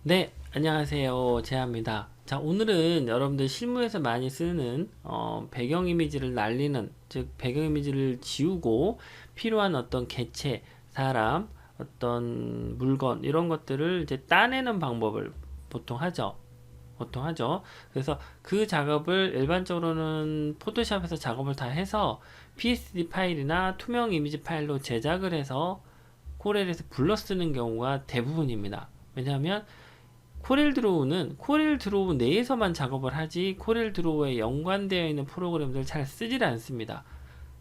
네, 안녕하세요. 재하입니다. 자, 오늘은 여러분들 실무에서 많이 쓰는 배경 이미지를 날리는, 즉 배경 이미지를 지우고 필요한 어떤 개체, 사람, 어떤 물건 이런 것들을 이제 따내는 방법을 보통 하죠. 보통 하죠. 그래서 그 작업을 일반적으로는 포토샵에서 작업을 다 해서 PSD 파일이나 투명 이미지 파일로 제작을 해서 코렐에서 불러 쓰는 경우가 대부분입니다. 왜냐하면 코렐 드로우 내에서만 작업을 하지 코렐 드로우에 연관되어 있는 프로그램들 잘 쓰질 않습니다.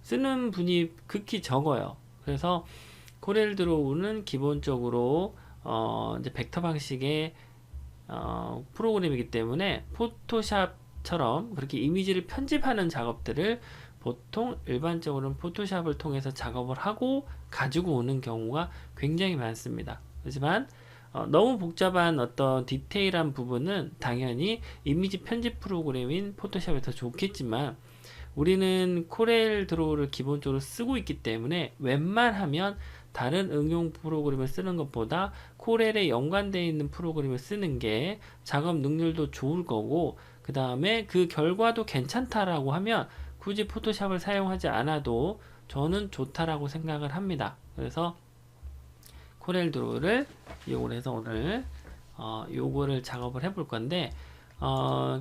쓰는 분이 극히 적어요. 그래서 코렐 드로우는 기본적으로 이제 벡터 방식의 프로그램이기 때문에 포토샵처럼 그렇게 이미지를 편집하는 작업들을 보통 일반적으로는 포토샵을 통해서 작업을 하고 가지고 오는 경우가 굉장히 많습니다. 하지만 너무 복잡한 어떤 디테일한 부분은 당연히 이미지 편집 프로그램인 포토샵이 더 좋겠지만 우리는 코렐 드로우를 기본적으로 쓰고 있기 때문에 웬만하면 다른 응용 프로그램을 쓰는 것보다 코렐에 연관되어 있는 프로그램을 쓰는 게 작업 능률도 좋을 거고, 그 다음에 그 결과도 괜찮다라고 하면 굳이 포토샵을 사용하지 않아도 저는 좋다라고 생각을 합니다. 그래서 코렐 드로우를 이용을 해서 오늘 요거를 작업을 해볼 건데, 어,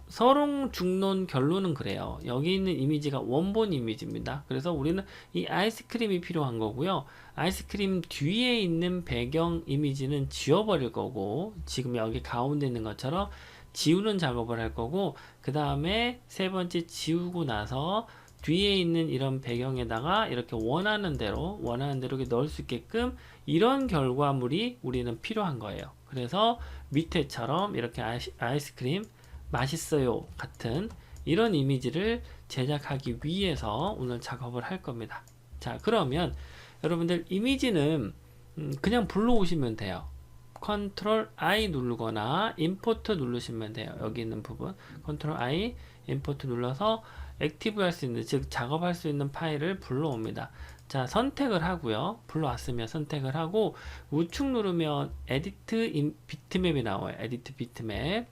서론, 중론, 결론은 그래요. 여기 있는 이미지가 원본 이미지입니다. 그래서 우리는 이 아이스크림이 필요한 거고요. 아이스크림 뒤에 있는 배경 이미지는 지워버릴 거고, 지금 여기 가운데 있는 것처럼 지우는 작업을 할 거고, 그 다음에 세 번째 지우고 나서 뒤에 있는 이런 배경에다가 이렇게 원하는 대로 이렇게 넣을 수 있게끔 이런 결과물이 우리는 필요한 거예요. 그래서 밑에처럼 이렇게 아이스크림 맛있어요 같은 이런 이미지를 제작하기 위해서 오늘 작업을 할 겁니다. 자, 그러면 여러분들 이미지는 그냥 불러오시면 돼요. 컨트롤 I 누르거나 임포트 누르시면 돼요. 여기 있는 부분 컨트롤 I 임포트 눌러서 액티브 할 수 있는, 즉 작업할 수 있는 파일을 불러옵니다. 자, 선택을 하고요. 불러왔으면 선택을 하고 우측 누르면 에디트 비트맵이 나와요. 에디트 비트맵.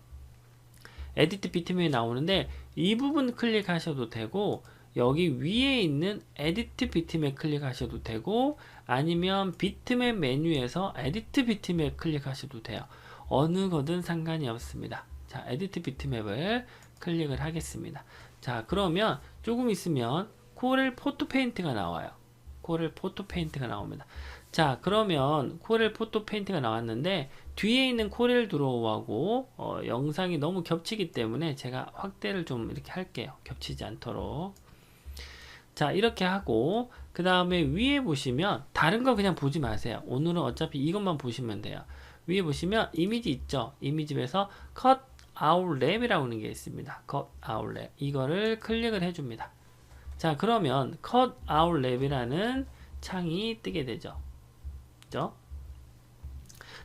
에디트 비트맵이 나오는데 이 부분 클릭하셔도 되고, 여기 위에 있는 에디트 비트맵 클릭하셔도 되고, 아니면 비트맵 메뉴에서 에디트 비트맵 클릭하셔도 돼요. 어느 거든 상관이 없습니다. 자, 에디트 비트맵을 클릭을 하겠습니다. 자, 그러면 조금 있으면 코렐 포토 페인트가 나와요. 코렐 포토 페인트가 나옵니다. 자, 그러면 코렐 포토 페인트가 나왔는데 뒤에 있는 코렐 드로우하고 영상이 너무 겹치기 때문에 제가 확대를 좀 이렇게 할게요. 겹치지 않도록. 자, 이렇게 하고 그 다음에 위에 보시면 다른 거 그냥 보지 마세요. 오늘은 어차피 이것만 보시면 돼요. 위에 보시면 이미지 있죠. 이미지에서 컷 아웃 랩이라고 하는 게 있습니다. 컷 아웃 랩, 이거를 클릭을 해줍니다. 자, 그러면 컷 아웃 랩이라는 창이 뜨게 되죠. 그죠?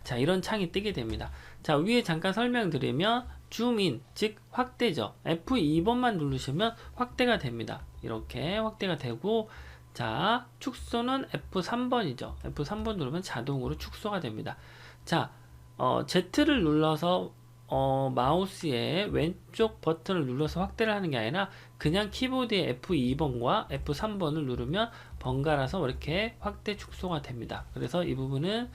자, 이런 창이 뜨게 됩니다. 자, 위에 잠깐 설명드리면 줌인, 즉 확대죠. F2번만 누르시면 확대가 됩니다. 이렇게 확대가 되고, 자, 축소는 F3번이죠. F3번 누르면 자동으로 축소가 됩니다. 자, Z를 눌러서 마우스의 왼쪽 버튼을 눌러서 확대를 하는 게 아니라 그냥 키보드의 F2번과 F3번을 누르면 번갈아서 이렇게 확대 축소가 됩니다. 그래서 이 부분은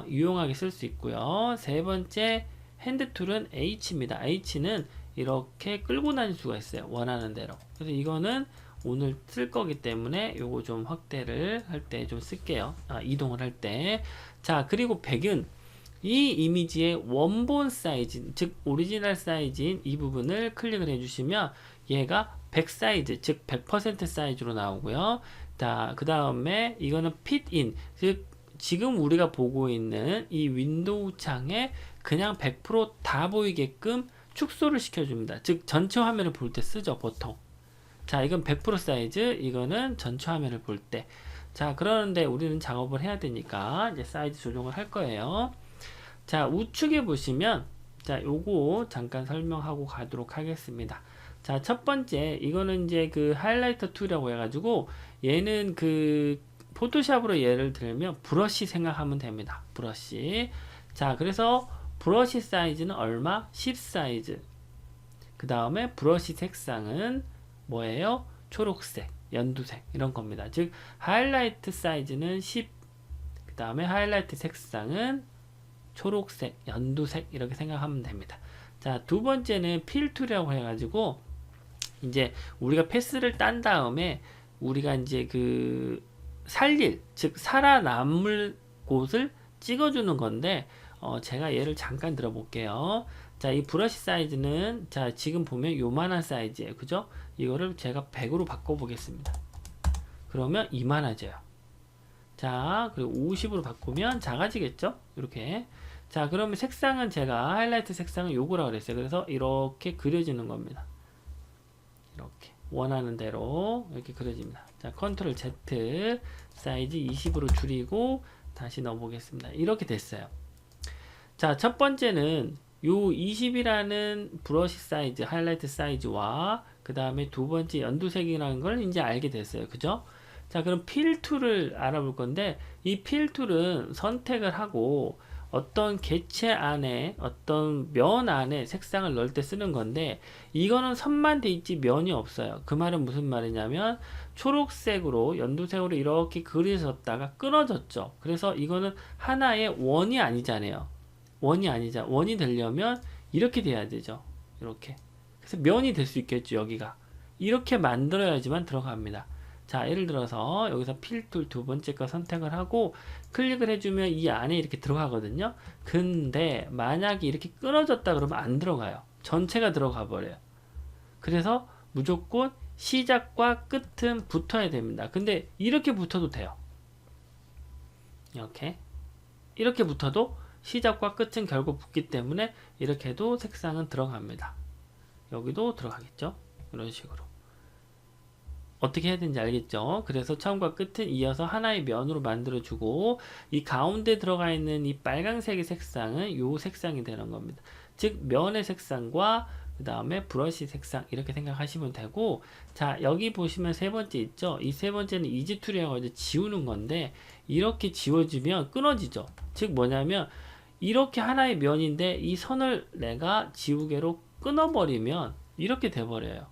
유용하게 쓸 수 있고요. 세 번째 핸드 툴은 H입니다. H는 이렇게 끌고 다닐 수가 있어요. 원하는 대로. 그래서 이거는 오늘 쓸 거기 때문에 요거 좀 확대를 할 때 좀 쓸게요. 이동을 할 때. 자, 그리고 100은 이 이미지의 원본 사이즈, 즉 오리지널 사이즈인 이 부분을 클릭을 해주시면 얘가 100 사이즈, 즉 100% 사이즈로 나오고요. 자, 그 다음에 이거는 fit-in, 즉 지금 우리가 보고 있는 이 윈도우 창에 그냥 100% 다 보이게끔 축소를 시켜줍니다. 즉 전체 화면을 볼 때 쓰죠, 보통. 자, 이건 100% 사이즈, 이거는 전체 화면을 볼 때. 자, 그러는데 우리는 작업을 해야 되니까 이제 사이즈 조정을 할 거예요. 자, 우측에 보시면, 자, 요거 잠깐 설명하고 가도록 하겠습니다. 자, 첫 번째, 이거는 이제 그 하이라이터 툴이라고 해가지고, 얘는 그 포토샵으로 예를 들면 브러쉬 생각하면 됩니다. 브러쉬. 자, 그래서 브러쉬 사이즈는 얼마? 10 사이즈. 그 다음에 브러쉬 색상은 뭐예요? 초록색, 연두색 이런 겁니다. 즉 하이라이트 사이즈는 10, 그 다음에 하이라이트 색상은 초록색, 연두색 이렇게 생각하면 됩니다. 자, 두 번째는 필툴이라고 해가지고 이제 우리가 패스를 딴 다음에 우리가 이제 그 살릴, 즉 살아남을 곳을 찍어주는 건데 제가 예를 잠깐 들어볼게요. 자, 이 브러쉬 사이즈는 자 지금 보면 요만한 사이즈예요. 그죠? 이거를 제가 100으로 바꿔보겠습니다. 그러면 이만해져요. 자, 그리고 50으로 바꾸면 작아지겠죠? 이렇게. 자, 그러면 색상은 제가 하이라이트 색상은 요거라고 그랬어요. 그래서 이렇게 그려지는 겁니다. 이렇게 원하는 대로 이렇게 그려집니다. 자, 컨트롤 Z 사이즈 20으로 줄이고 다시 넣어 보겠습니다. 이렇게 됐어요. 자, 첫 번째는 요 20이라는 브러쉬 사이즈, 하이라이트 사이즈와 그 다음에 두 번째 연두색이라는 걸 이제 알게 됐어요. 그죠? 자, 그럼 필 툴을 알아볼 건데 이 필 툴은 선택을 하고 어떤 객체 안에 어떤 면 안에 색상을 넣을 때 쓰는 건데 이거는 선만 돼 있지 면이 없어요. 그 말은 무슨 말이냐면 초록색으로 연두색으로 이렇게 그려졌다가 끊어졌죠. 그래서 이거는 하나의 원이 아니잖아요. 원이 아니자. 원이 되려면 이렇게 돼야 되죠. 이렇게. 그래서 면이 될 수 있겠죠. 여기가. 이렇게 만들어야지만 들어갑니다. 자, 예를 들어서 여기서 필툴 두 번째 거 선택을 하고 클릭을 해주면 이 안에 이렇게 들어가거든요. 근데 만약에 이렇게 끊어졌다 그러면 안 들어가요. 전체가 들어가 버려요. 그래서 무조건 시작과 끝은 붙어야 됩니다. 근데 이렇게 붙어도 돼요. 이렇게 붙어도 시작과 끝은 결국 붙기 때문에 이렇게 해도 색상은 들어갑니다. 여기도 들어가겠죠. 이런 식으로. 어떻게 해야 되는지 알겠죠? 그래서 처음과 끝은 이어서 하나의 면으로 만들어주고 이 가운데 들어가 있는 이 빨간색의 색상은 요 색상이 되는 겁니다. 즉 면의 색상과 그 다음에 브러쉬 색상 이렇게 생각하시면 되고 자 여기 보시면 세 번째 있죠? 이 세 번째는 이지 툴이라고 해서 지우는 건데 이렇게 지워지면 끊어지죠. 즉 뭐냐면 이렇게 하나의 면인데 이 선을 내가 지우개로 끊어버리면 이렇게 돼버려요.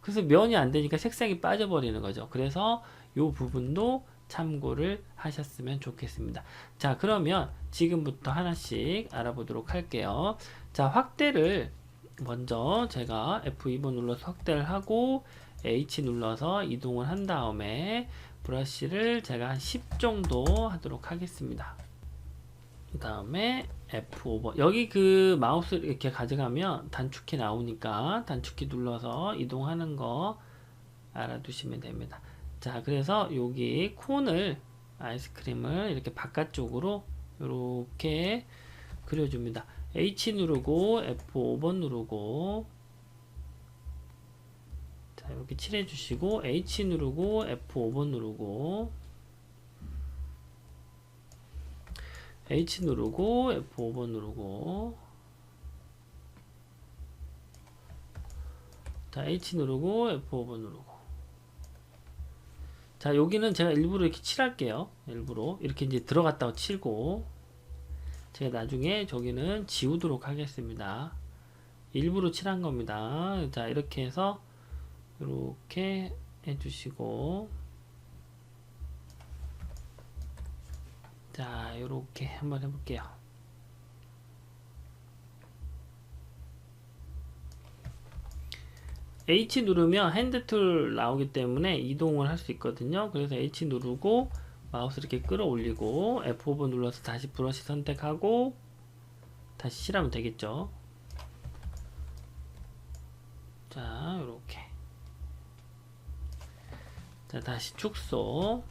그래서 면이 안 되니까 색상이 빠져버리는 거죠. 그래서 이 부분도 참고를 하셨으면 좋겠습니다. 자, 그러면 지금부터 하나씩 알아보도록 할게요. 자, 확대를 먼저 제가 F2번 눌러서 확대를 하고 H 눌러서 이동을 한 다음에 브러쉬를 제가 한 10 정도 하도록 하겠습니다. 그 다음에 F5번 여기 그 마우스 이렇게 가져가면 단축키 나오니까 단축키 눌러서 이동하는 거 알아두시면 됩니다. 자, 그래서 여기 콘을 아이스크림을 이렇게 바깥쪽으로 이렇게 그려줍니다. H 누르고 F5번 누르고 자, 이렇게 칠해 주시고 H 누르고 F5번 누르고 H 누르고 F5번 누르고 자 H 누르고 F5번 누르고 자 여기는 제가 일부러 이렇게 칠할게요. 일부러 이렇게 이제 들어갔다고 치고 제가 나중에 저기는 지우도록 하겠습니다. 일부러 칠한 겁니다. 자 이렇게 해서 이렇게 해주시고 자, 요렇게 한번 해볼게요. H 누르면 핸드 툴 나오기 때문에 이동을 할 수 있거든요. 그래서 H 누르고 마우스 이렇게 끌어올리고 F5번 눌러서 다시 브러쉬 선택하고 다시 칠하면 되겠죠. 자, 요렇게. 자, 다시 축소.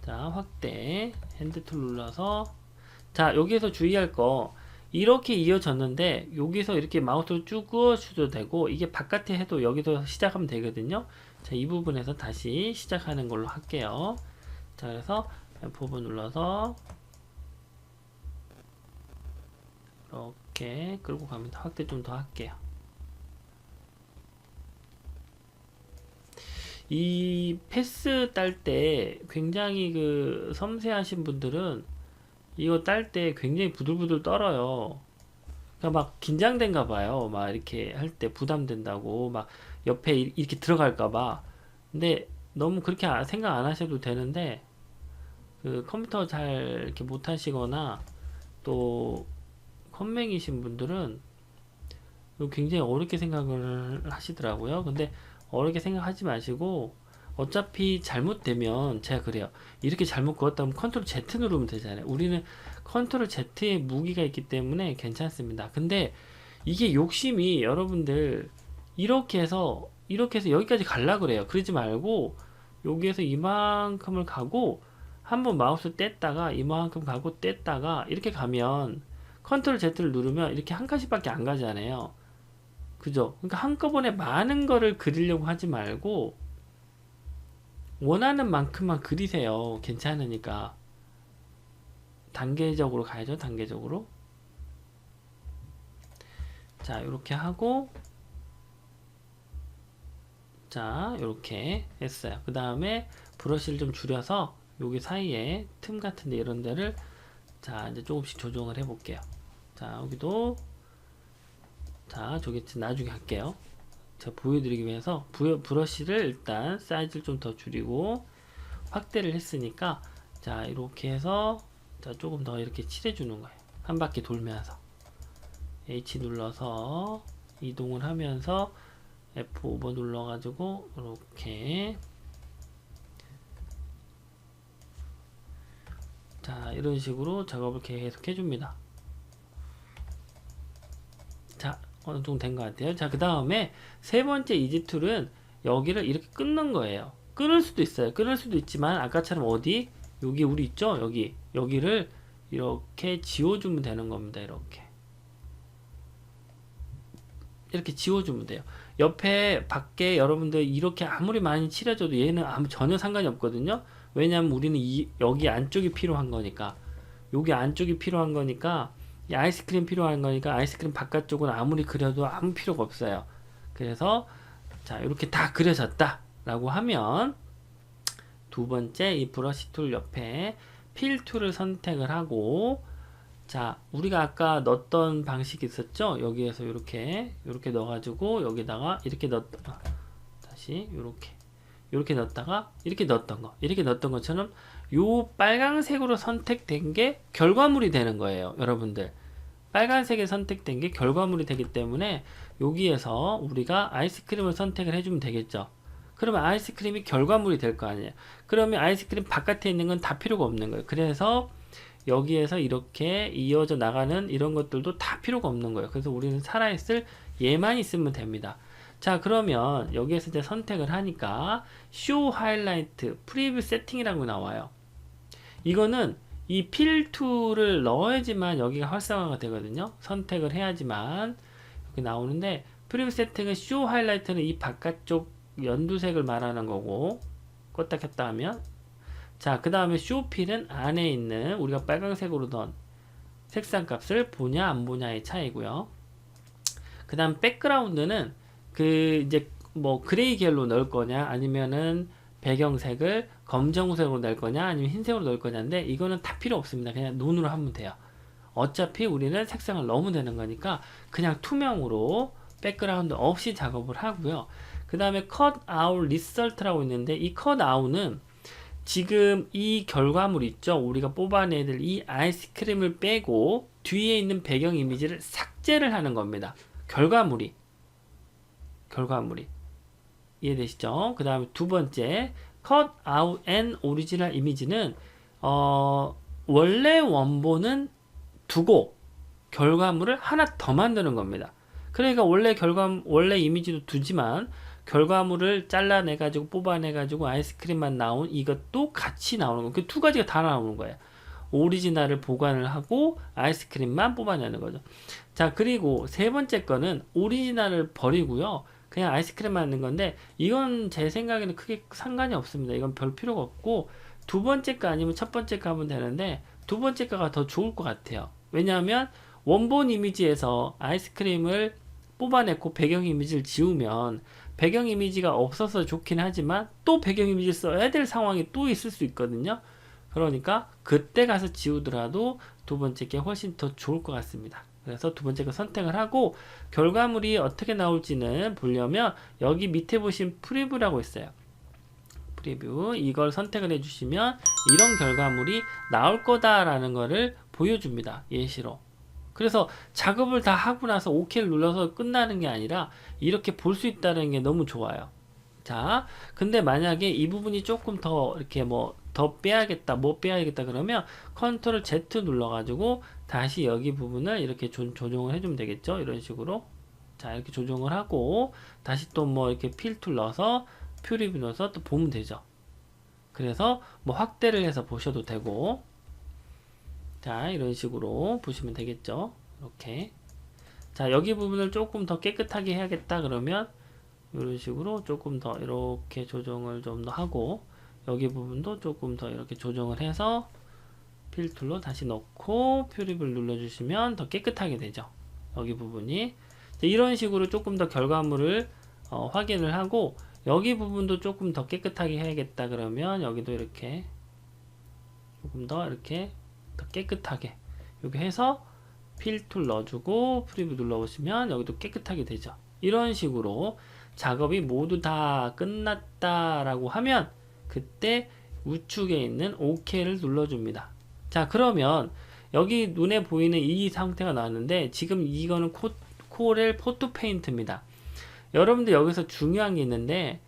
자, 확대 핸드 툴 눌러서 자, 여기에서 주의할 거 이렇게 이어졌는데 여기서 이렇게 마우스로 쭉 그어주셔도 되고 이게 바깥에 해도 여기서 시작하면 되거든요. 자, 이 부분에서 다시 시작하는 걸로 할게요. 자, 그래서 F5번 눌러서 이렇게 끌고 갑니다. 확대 좀 더 할게요. 이 패스 딸 때 굉장히 그 섬세하신 분들은 이거 딸 때 굉장히 부들부들 떨어요. 그러니까 막 긴장된가 봐요. 막 이렇게 할 때 부담된다고 막 옆에 이렇게 들어갈까 봐. 근데 너무 그렇게 생각 안 하셔도 되는데 그 컴퓨터 잘 이렇게 못 하시거나 또 컴맹이신 분들은 이거 굉장히 어렵게 생각을 하시더라고요. 근데 어렵게 생각하지 마시고 어차피 잘못되면 제가 그래요. 이렇게 잘못 그었다면 컨트롤 Z 누르면 되잖아요. 우리는 컨트롤 Z에 무기가 있기 때문에 괜찮습니다. 근데 이게 욕심이 여러분들 이렇게 해서 여기까지 갈라 그래요. 그러지 말고 여기에서 이만큼을 가고 한번 마우스 뗐다가 이만큼 가고 뗐다가 이렇게 가면 컨트롤 Z를 누르면 이렇게 한 칸씩밖에 안 가잖아요. 그죠? 그러니까 한꺼번에 많은 거를 그리려고 하지 말고 원하는 만큼만 그리세요. 괜찮으니까. 단계적으로 가야죠. 단계적으로. 자, 이렇게 하고 자, 이렇게 했어요. 그 다음에 브러쉬를 좀 줄여서 여기 사이에 틈 같은데 이런 데를 자, 이제 조금씩 조정을 해 볼게요. 자, 여기도 자, 저기 나중에 할게요. 제가 보여드리기 위해서 브러쉬를 일단 사이즈를 좀 더 줄이고 확대를 했으니까 자, 이렇게 해서 자, 조금 더 이렇게 칠해주는 거예요. 한 바퀴 돌면서 H 눌러서 이동을 하면서 F5번 눌러가지고 이렇게 자, 이런 식으로 작업을 계속 해줍니다. 자, 어느 정도 된 것 같아요. 자, 그 다음에 세 번째 이지 툴은 여기를 이렇게 끊는 거예요. 끊을 수도 있어요. 끊을 수도 있지만 아까처럼 어디 여기 우리 있죠? 여기를 이렇게 지워주면 되는 겁니다. 이렇게 지워주면 돼요. 옆에 밖에 여러분들 이렇게 아무리 많이 칠해줘도 얘는 전혀 상관이 없거든요. 왜냐면 우리는 여기 안쪽이 필요한 거니까 여기 안쪽이 필요한 거니까 이 아이스크림 필요한 거니까 아이스크림 바깥쪽은 아무리 그려도 아무 필요가 없어요. 그래서 자, 이렇게 다 그려졌다 라고 하면 두 번째 이 브러쉬 툴 옆에 필 툴을 선택을 하고 자, 우리가 아까 넣었던 방식이 있었죠? 여기에서 이렇게 넣어가지고 여기다가 이렇게 다시 이렇게 넣었다가 이렇게 넣었던 것처럼 요 빨간색으로 선택된 게 결과물이 되는 거예요. 여러분들 빨간색에 선택된 게 결과물이 되기 때문에 여기에서 우리가 아이스크림을 선택을 해주면 되겠죠. 그러면 아이스크림이 결과물이 될 거 아니에요. 그러면 아이스크림 바깥에 있는 건 다 필요가 없는 거예요. 그래서 여기에서 이렇게 이어져 나가는 이런 것들도 다 필요가 없는 거예요. 그래서 우리는 살아있을 얘만 있으면 됩니다. 자, 그러면 여기에서 이제 선택을 하니까 Show Highlight Preview Setting이라고 나와요. 이거는 이 필 툴을 넣어야지만 여기가 활성화가 되거든요. 선택을 해야지만 여기 나오는데 프리뷰 세팅은 Show Highlight는 이 바깥쪽 연두색을 말하는 거고 껐다 켰다 하면 자, 그 다음에 쇼필은 안에 있는 우리가 빨간색으로 넣은 색상 값을 보냐 안 보냐의 차이고요. 그 다음 백그라운드는 그 이제 뭐 그레이 계열로 넣을 거냐 아니면은 배경색을 검정색으로 넣을 거냐 아니면 흰색으로 넣을 거냐인데 이거는 다 필요 없습니다. 그냥 눈으로 하면 돼요. 어차피 우리는 색상을 넣으면 되는 거니까 그냥 투명으로 백그라운드 없이 작업을 하고요. 그 다음에 cut out result라고 있는데 이 cut out은 지금 이 결과물 있죠? 우리가 뽑아내야 이 아이스크림을 빼고 뒤에 있는 배경 이미지를 삭제를 하는 겁니다. 결과물이 이해되시죠? 그 다음에 두 번째 cut out an original image는 원래 원본은 두고 결과물을 하나 더 만드는 겁니다. 그러니까 원래 이미지도 두지만 결과물을 잘라내 가지고 뽑아내 가지고 아이스크림만 나온 이것도 같이 나오는 거예요. 그 두 가지가 다 나오는 거예요. 오리지널을 보관을 하고 아이스크림만 뽑아내는 거죠. 자, 그리고 세 번째 거는 오리지널을 버리고요. 그냥 아이스크림만 넣는 건데 이건 제 생각에는 크게 상관이 없습니다. 이건 별 필요가 없고 두 번째 거 아니면 첫 번째 거 하면 되는데 두 번째 거가 더 좋을 것 같아요. 왜냐하면 원본 이미지에서 아이스크림을 뽑아냈고 배경 이미지를 지우면 배경 이미지가 없어서 좋긴 하지만 또 배경 이미지를 써야 될 상황이 또 있을 수 있거든요. 그러니까 그때 가서 지우더라도 두 번째 게 훨씬 더 좋을 것 같습니다. 그래서 두 번째 거 선택을 하고 결과물이 어떻게 나올지는 보려면 여기 밑에 보신 프리뷰라고 있어요. 프리뷰 이걸 선택을 해주시면 이런 결과물이 나올 거다라는 거를 보여줍니다. 예시로. 그래서 작업을 다 하고 나서 OK를 눌러서 끝나는 게 아니라 이렇게 볼 수 있다는 게 너무 좋아요. 자, 근데 만약에 이 부분이 조금 더 이렇게 뭐 더 빼야겠다, 뭐 빼야겠다 그러면 컨트롤 Z 눌러가지고 다시 여기 부분을 이렇게 조정을 해주면 되겠죠. 이런 식으로. 자, 이렇게 조정을 하고 다시 또 뭐 이렇게 필툴 넣어서 퓨리뷰 넣어서 또 보면 되죠. 그래서 뭐 확대를 해서 보셔도 되고, 자, 이런 식으로 보시면 되겠죠. 이렇게. 자, 여기 부분을 조금 더 깨끗하게 해야겠다 그러면 이런 식으로 조금 더 이렇게 조정을 좀 더 하고, 여기 부분도 조금 더 이렇게 조정을 해서 필툴로 다시 넣고 퓨리뷰를 눌러주시면 더 깨끗하게 되죠. 여기 부분이. 이런 식으로 조금 더 결과물을 확인을 하고, 여기 부분도 조금 더 깨끗하게 해야겠다 그러면 여기도 이렇게 조금 더 이렇게 더 깨끗하게 이렇게 해서 필툴 넣어주고 프리뷰 눌러보시면 여기도 깨끗하게 되죠. 이런 식으로 작업이 모두 다 끝났다라고 하면 그때 우측에 있는 OK를 눌러줍니다. 자, 그러면 여기 눈에 보이는 이 상태가 나왔는데 지금 이거는 코렐 포토 페인트입니다. 여러분들 여기서 중요한 게 있는데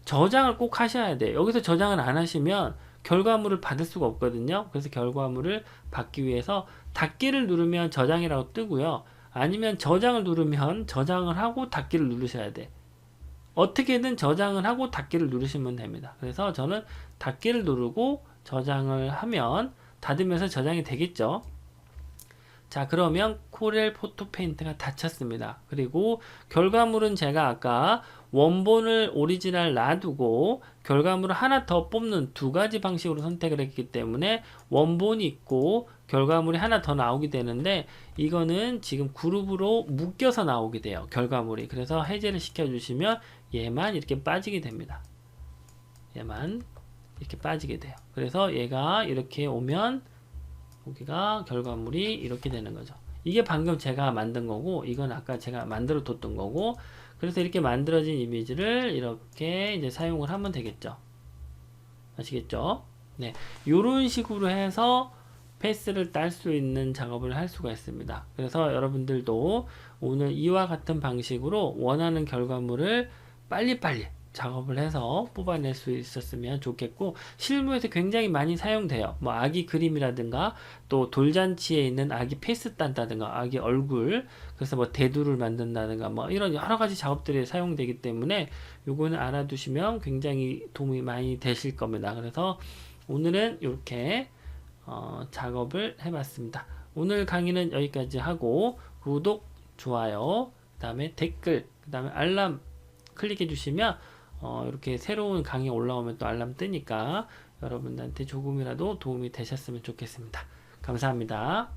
저장을 꼭 하셔야 돼요. 여기서 저장을 안 하시면 결과물을 받을 수가 없거든요. 그래서 결과물을 받기 위해서 닫기를 누르면 저장이라고 뜨고요. 아니면 저장을 누르면 저장을 하고 닫기를 누르셔야 돼. 어떻게든 저장을 하고 닫기를 누르시면 됩니다. 그래서 저는 닫기를 누르고 저장을 하면 닫으면서 저장이 되겠죠. 자, 그러면 코렐 포토 페인트가 닫혔습니다. 그리고 결과물은 제가 아까 원본을 오리지널 놔두고 결과물을 하나 더 뽑는 두 가지 방식으로 선택을 했기 때문에 원본이 있고 결과물이 하나 더 나오게 되는데 이거는 지금 그룹으로 묶여서 나오게 돼요. 결과물이. 그래서 해제를 시켜주시면 얘만 이렇게 빠지게 됩니다. 얘만 이렇게 빠지게 돼요. 그래서 얘가 이렇게 오면 여기가 결과물이 이렇게 되는 거죠. 이게 방금 제가 만든 거고 이건 아까 제가 만들어 뒀던 거고, 그래서 이렇게 만들어진 이미지를 이렇게 이제 사용을 하면 되겠죠. 아시겠죠? 네, 요런 식으로 해서 패스를 딸 수 있는 작업을 할 수가 있습니다. 그래서 여러분들도 오늘 이와 같은 방식으로 원하는 결과물을 빨리빨리 작업을 해서 뽑아낼 수 있었으면 좋겠고, 실무에서 굉장히 많이 사용돼요. 뭐 아기 그림이라든가 또 돌잔치에 있는 아기 페이스 딴다든가 아기 얼굴, 그래서 뭐 대두를 만든다든가 뭐 이런 여러 가지 작업들이 사용되기 때문에 요거는 알아두시면 굉장히 도움이 많이 되실 겁니다. 그래서 오늘은 이렇게 작업을 해봤습니다. 오늘 강의는 여기까지 하고 구독, 좋아요, 그 다음에 댓글, 그 다음에 알람 클릭해 주시면 이렇게 새로운 강의 올라오면 또 알람 뜨니까 여러분들한테 조금이라도 도움이 되셨으면 좋겠습니다. 감사합니다.